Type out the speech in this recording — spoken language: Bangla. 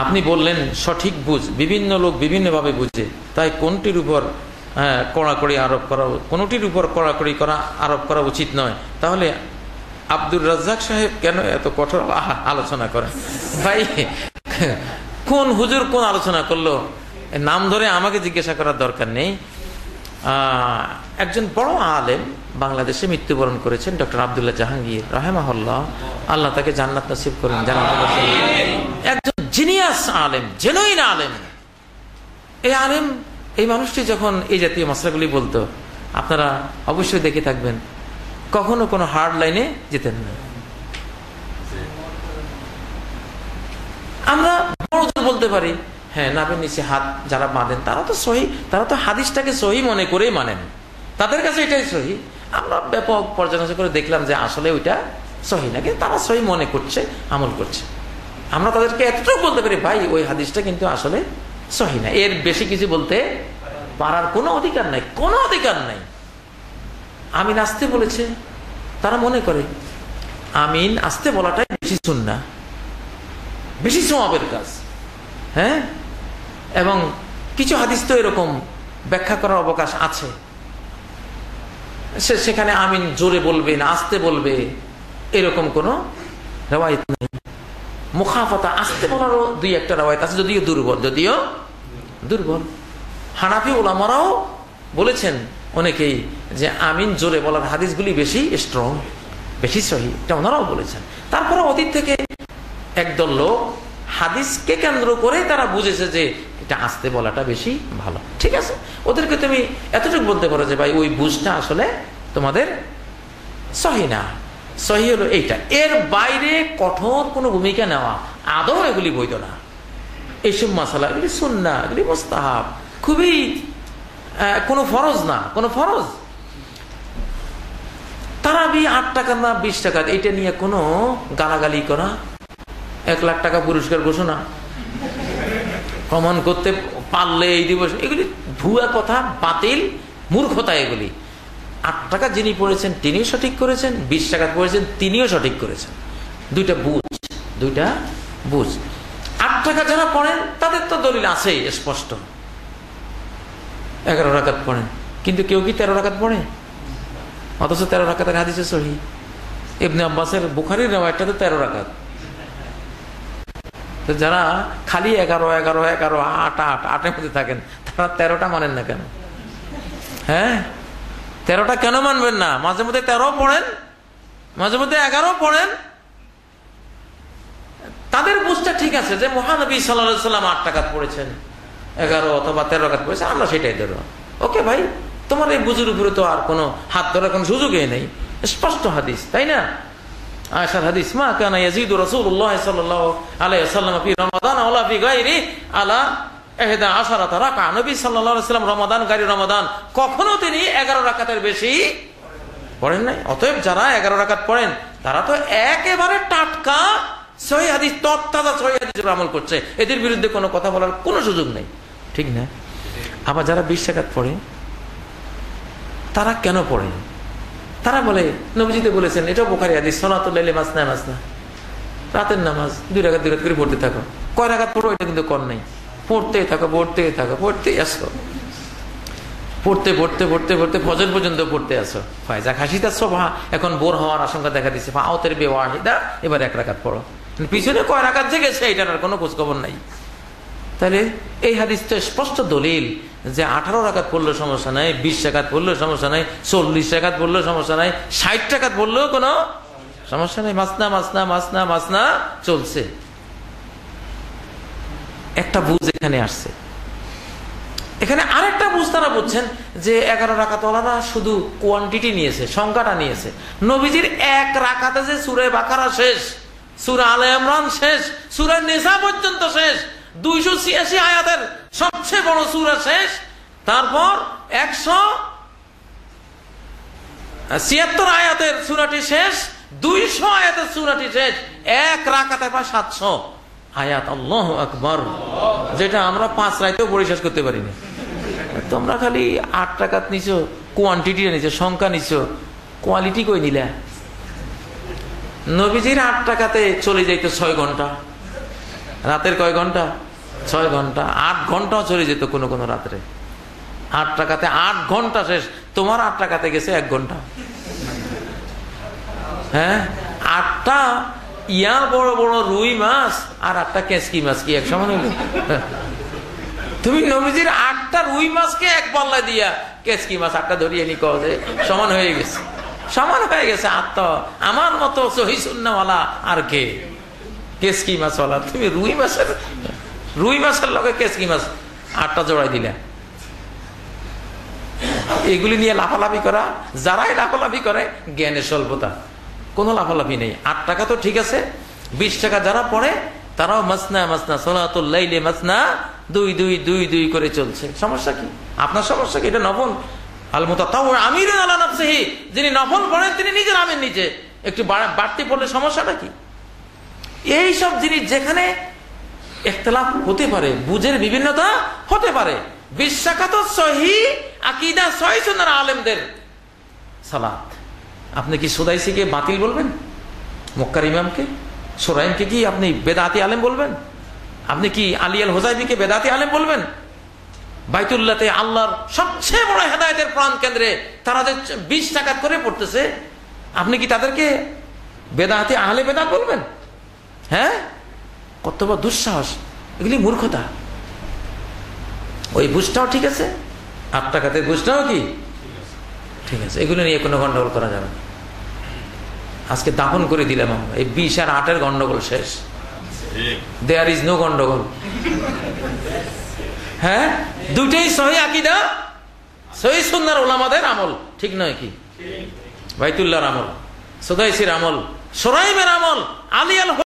আপনি বললেন সঠিক বুঝ, বিভিন্ন লোক বিভিন্নভাবে বুঝে, তাই কোনটির উপর কড়াকড়ি আরোপ করা, কোনটির উপর কড়াকড়ি করা আরোপ করা উচিত নয়। তাহলে আব্দুর রাজ্জাক সাহেব কেন এত কঠোর আলোচনা করেন? ভাই কোন হুজুর কোন আলোচনা করলো নাম ধরে আমাকে জিজ্ঞাসা করার দরকার নেই। একজন বড় আলেম বাংলাদেশে মৃত্যুবরণ করেছেন, ডক্টর আব্দুল্লাহ জাহাঙ্গীর রাহিমাহুল্লাহ, আল্লাহ তাকে জান্নাত নসিব করেন। একজন জিনিয়াস আলেম, জেনুইন আলেম। এই আলেম, এই মানুষটি যখন এই জাতীয় মাসলাগুলি বলতো, আপনারা অবশ্যই দেখে থাকবেন, কখনো কোনো হার্ড লাইনে যেতেন না। আমরা বলতে পারি হ্যাঁ, নাভির নিচে হাত যারা বাঁধেন তারা তো সহি, তারা তো হাদিসটাকে সহি মনে করেই মানেন, তাদের কাছে এটাই সহি। আমরা ব্যাপক পর্যালোচনা করে দেখলাম যে আসলে ওইটা সহি না, কিন্তু তারা সহি মনে করছে, আমল করছে। আমরা তাদেরকে এতটুকু বলতে পারি ভাই ওই হাদিসটা কিন্তু আসলে সহি না, এর বেশি কিছু বলতে পারার কোনো অধিকার নাই, কোনো অধিকার নাই। আমিন আসতে বলেছে, তারা মনে করে আমিন আসতে বলাটাই বেশি সুন্নাহ, বেশি সওয়াবের কাজ। হ্যাঁ, এবং কিছু হাদিস তো এরকম ব্যাখ্যা করার অবকাশ আছে, সেখানে আমিন জোরে বলবে না আসতে বলবে এরকম কোন রওয়ায়াত নেই। মুখাফাতা আসতে বলারও দুই একটা রওয়ায়াত আছে, যদিও দুর্বল। হানাফি উলামারাও বলেছেন অনেকেই যে আমিন জোরে বলার হাদিসগুলি বেশি স্ট্রং, বেশি সহি, এটা ওনারাও বলেছেন। তারপরে অতীত থেকে একদল লোক হাদিসকে কেন্দ্র করে তারা বুঝেছে যে এটা আসতে বলাটা বেশি ভালো। ঠিক আছে, ওদেরকে তুমি এতটুকু বলতে পারো যে ভাই ওই বুঝটা আসলে তোমাদের সহি না, সহি হলো এইটা। এর বাইরে কঠোর কোনো ভূমিকা নেওয়া আদৌ এগুলি বৈধ না। এইসব মাসালা এগুলি সুন্নাহ, এগুলি মুস্তাহাব, খুবই কোনো ফরজ না, কোনো ফরজ। তারাবি 8 টাকা না 20 টাকা, এটা নিয়ে কোনো গালাগালি করা, 1 লাখ টাকা পুরস্কার ঘোষণা, প্রমাণ করতে পারলে এই দিবস, এগুলি ভুয়া কথা, বাতিল, মূর্খতা। এগুলি 8 টাকা যিনি পড়েছেন তিনিও সঠিক করেছেন, 20 টাকা পড়েছেন তিনিও সঠিক করেছেন। দুইটা বুঝ। 8 টাকা যারা পড়েন তাদের তো দলিল আছেই স্পষ্ট, 11 রাকাত পড়েন, কিন্তু কেউ কি 13 রাকাত পড়ে? অথচ 13 রাকাতের হাদিসে সহি। ইবনে আব্বাসের বুখারীর রওয়ায়াতটা তো 13 রাকাত। তো যারা খালি 11 8 মধ্যে থাকেন তারা 13টা মানেন না কেন? হ্যাঁ, 13টা কেন মানবেন না? মাঝে মধ্যে 13 পড়েন, মাঝে মধ্যে 11 পড়েন। তাদের বুঝটা ঠিক আছে যে মহানবী সাল্লাল্লাহু আলাইহি ওয়াসাল্লাম 8 রাকাত পড়েছেন, 11 অথবা 13 রাকাত পড়েছেন, আমরা সেটাই ধরো। ওকে ভাই, তোমার এই বুঝের উপরে তো আর কোনো হাত ধরার কোনো সুযোগই নেই, স্পষ্ট হাদিস, তাই না? আয়েশার হাদিস, মা কানা ইয়াজিদু রাসূলুল্লাহ সাল্লাল্লাহু আলাইহি ওয়াসাল্লাম ফি রমাদান ওয়ালা ফি গায়রি আলা 11 রাকা। নবী সাল্লাল্লাহু আলাইহি ওয়াসাল্লাম রমাদান, গায়রি রমাদান কখনো তিনি 11 রাকাতের বেশি পড়েন নাই। অতএব যারা 11 রাকাত পড়েন তারা তো একেবারে টাটকা সহিহ হাদিস, তত্তাজা সহিহ হাদিসের আমল করছে, এদের বিরুদ্ধে কোনো কথা বলার কোনো সুযোগ নেই, ঠিক না? আবার যারা 20 রাকাত পড়ে তারা কেন পড়ে? তারা বলে নবীজিতে বলেছেন, এটাও বুখারী হাদিস, সালাতুল লাইলি মাসনা মাসনা, রাতের নামাজ 2 রাকাত 2 রাকাত করে পড়তে থাকো। কয় রাকাত পড়ো এটা কিন্তু কর নেই, পড়তেই থাকো, পড়তেই আসো, পড়তে ফজর পর্যন্ত পড়তে আসো। ফায়জা খাসিতাস সুবহা, এখন বোর হওয়ার আশঙ্কা দেখা দিচ্ছে, ফাউতের বিওয়াহিদা, এবার 1 রাকাত পড়ো। পিছনে কয় রাকাত জেগেছে এটার আর কোনো খোঁজ খবর নাই। তাহলে এই হাদিসটা স্পষ্ট দলিল যে 18 রাকাত পড়লেও সমস্যা নাই, 20 রাকাত পড়লেও সমস্যা নাই, 40 রাকাত পড়লেও সমস্যা নাই, 60 রাকাত পড়লেও কোনো সমস্যা নাই। মাসনা চলছে। একটা বুঝ এখানে আসছে। এখানে আরেকটা বুঝ তারা বুঝছেন যে 11 রাকাত ওয়ালারা শুধু কোয়ান্টিটি নিয়েছে, সংখ্যাটা নিয়েছে। নবীজির 1 রাকাতে যে সূরা বাকারা শেষ, সূরা আলে ইমরান শেষ, সূরা নিসা পর্যন্ত শেষ, 286 আয়াতের সবচেয়ে বড় সূরা শেষ, তারপর 176 আয়াতের সূরাটি শেষ, 200 আয়াতের সূরাটি শেষ, 1 রাকাতে প্রায় 700 আয়াত। আল্লাহু আকবার, যেটা আমরা 5 রাতেও পড়ে শেষ করতে পারিনি। তোমরা খালি 8 রাকাত নিছো, কোয়ান্টিটি নিছো, সংখ্যা নিছো, কোয়ালিটি কই নিলা? নবীজির 8 রাকাতে চলে যাইতো 6 ঘন্টা, রাতের কয় ঘন্টা? 6 ঘন্টা। 8 ঘন্টাও চলে যেত কোনো কোনো রাত্রে। 8 টাকাতে 8 ঘন্টা শেষ। তোমার 8 টাকাতে গেছে 1 ঘন্টা। হ্যাঁ, 8টা ইয়া বড় বড় রুই মাছ আর 8টা কেঁচকি মাছ কি এক সমান হইল? তুমি নবীজির 8টা রুই মাছকে এক পাল্লা দিয়া কেঁচকি মাছ 8টা ধরিয়ে নি কজে সমান হয়ে গেছে, সমান হয়ে গেছে। আমার মতো সহি সুন্নাহওয়ালা আর কে? কেঁচকি মাছওয়ালা। তুমি রুই মাছের লগে কেঁচকি মাছ 8টা জোড়াই দিলা। এগুলি নিয়ে লাফালাফি করা, যারাই লাফালাফি করে জ্ঞানের স্বল্পতা, কোনো লাফালাফি নেই। 8 টাকা তো ঠিক আছে, 20 টাকা যারা পড়ে তারাও মাসনা মাসনা সালাতুল লাইলি মাসনা 2 করে চলছে। সমস্যা কি? আপনার সমস্যা কি? এটা নফল। আল মুতাতাওয়ি আমিরুন আলা নাফসিহি, যিনি নফল পড়েন তিনি নিজের আমির নিচে, একটু বাড়তি পড়লে সমস্যাটা কি? এই সব জিনিস যেখানে ইখতিলাফ হতে পারে, বুঝের বিভিন্নতা হতে পারে। বিশ্বাকাত সহিহ আকীদা সহিহ সুন্নাহর আলেমদের সালাত, আপনি কি সুদাইসিকে বাতিল বলবেন? মক্কার ইমামকে সুরাইমকে কি আপনি বেদাতি আলেম বলবেন? আপনি কি আলী আল হুজাইবিকে বেদাতি আলেম বলবেন? বাইতুল্লাহতে আল্লাহর সবচেয়ে বড় হেদায়েতের প্রাণ কেন্দ্রে তারা যে 20 টাকা করে পড়তেছে, আপনি কি তাদেরকে বেদাতি আহলে বেদাত বলবেন? হ্যাঁ, কত বড় দুঃসাহস! এগুলি মূর্খতা। ওই বুঝটাও ঠিক আছে, 8 টাকাতে বুঝটাও কি ঠিক আছে। এগুলো নিয়ে কোনো গন্ডগোল করা যাবে না। আজকে দাফন করে দিলাম আমরা। এই 20 আর 8-এর গন্ডগোল শেষ। দেয়ার ইজ নো গন্ডগোল। হ্যাঁ, দুইটাই সহিহ আকীদা, সহিহ সুন্নাহর উলামাদের আমল, ঠিক নয় কি? বাইতুল্লাহর আমল, সুদাইসির আমল, সুরাইমের আমল, আলী আল